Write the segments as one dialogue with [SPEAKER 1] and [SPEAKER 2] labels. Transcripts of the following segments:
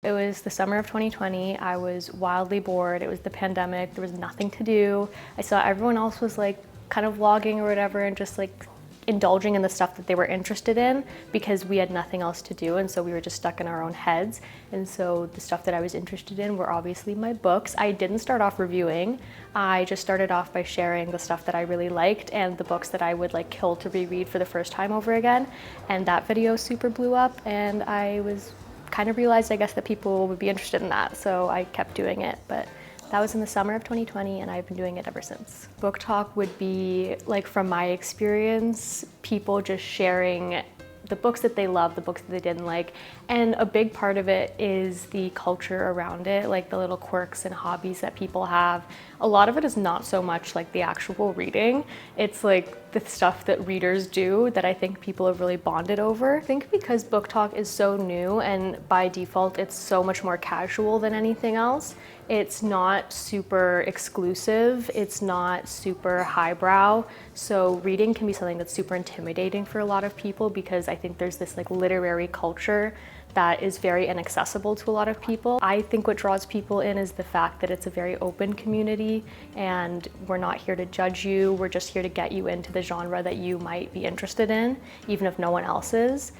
[SPEAKER 1] It was the summer of 2020. I was wildly bored. It was the pandemic. There was nothing to do. I saw everyone else was like kind of vlogging or whatever and just like indulging in the stuff that they were interested in because we had nothing else to do, and so we were just stuck in our own heads. And so the stuff that I was interested in were obviously my books. I didn't start off reviewing. I just started off by sharing the stuff that I really liked and the books that I would like kill to reread for the first time over again. And that video super blew up, and I was kind of realized, I guess, that people would be interested in that, so I kept doing it. But that was in the summer of 2020, and I've been doing it ever since. BookTok would be, like, from my experience, people just sharing the books that they love, the books that they didn't like, and a big part of it is the culture around it, like the little quirks and hobbies that people have. A lot of it is not so much like the actual reading, it's like the stuff that readers do that I think people have really bonded over. I think because BookTok is so new and by default it's so much more casual than anything else, it's not super exclusive, it's not super highbrow, so reading can be something that's super intimidating for a lot of people because I think there's this like literary culture that is very inaccessible to a lot of people. I think what draws people in is the fact that it's a very open community and we're not here to judge you, we're just here to get you into the genre that you might be interested in, even if no one else is,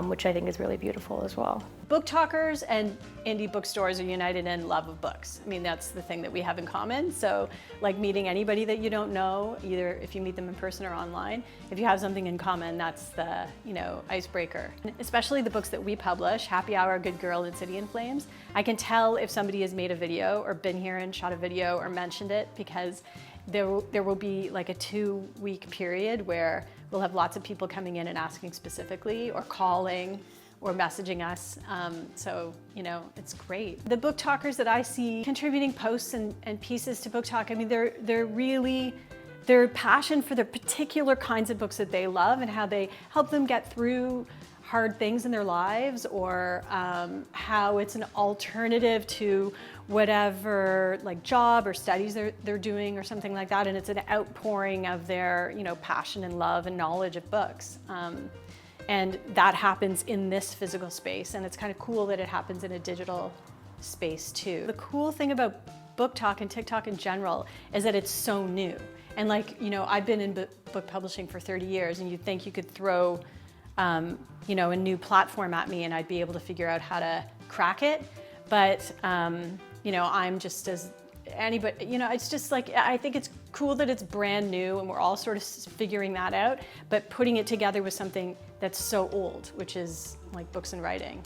[SPEAKER 1] which I think is really beautiful as well.
[SPEAKER 2] BookTokers and indie bookstores are united in love of books. I mean, that's the thing that we have in common. So like meeting anybody that you don't know, either if you meet them in person or online, if you have something in common, that's the, icebreaker. Especially the books that we publish, Happy Hour, Good Girl, and City in Flames. I can tell if somebody has made a video or been here and shot a video or mentioned it because there will be like a 2-week period where we'll have lots of people coming in and asking specifically or calling or messaging us, so it's great. The BookTokers that I see contributing posts and pieces to BookTok, I mean, their passion for the particular kinds of books that they love and how they help them get through hard things in their lives, or how it's an alternative to whatever like job or studies they're doing or something like that, and it's an outpouring of their passion and love and knowledge of books. And that happens in this physical space, and it's kind of cool that it happens in a digital space too. The cool thing about BookTok and TikTok in general is that it's so new. And like, I've been in book publishing for 30 years, and you'd think you could throw, a new platform at me and I'd be able to figure out how to crack it. But, I'm just as anybody, it's just like, I think it's cool that it's brand new and we're all sort of figuring that out, but putting it together with something that's so old, which is like books and writing.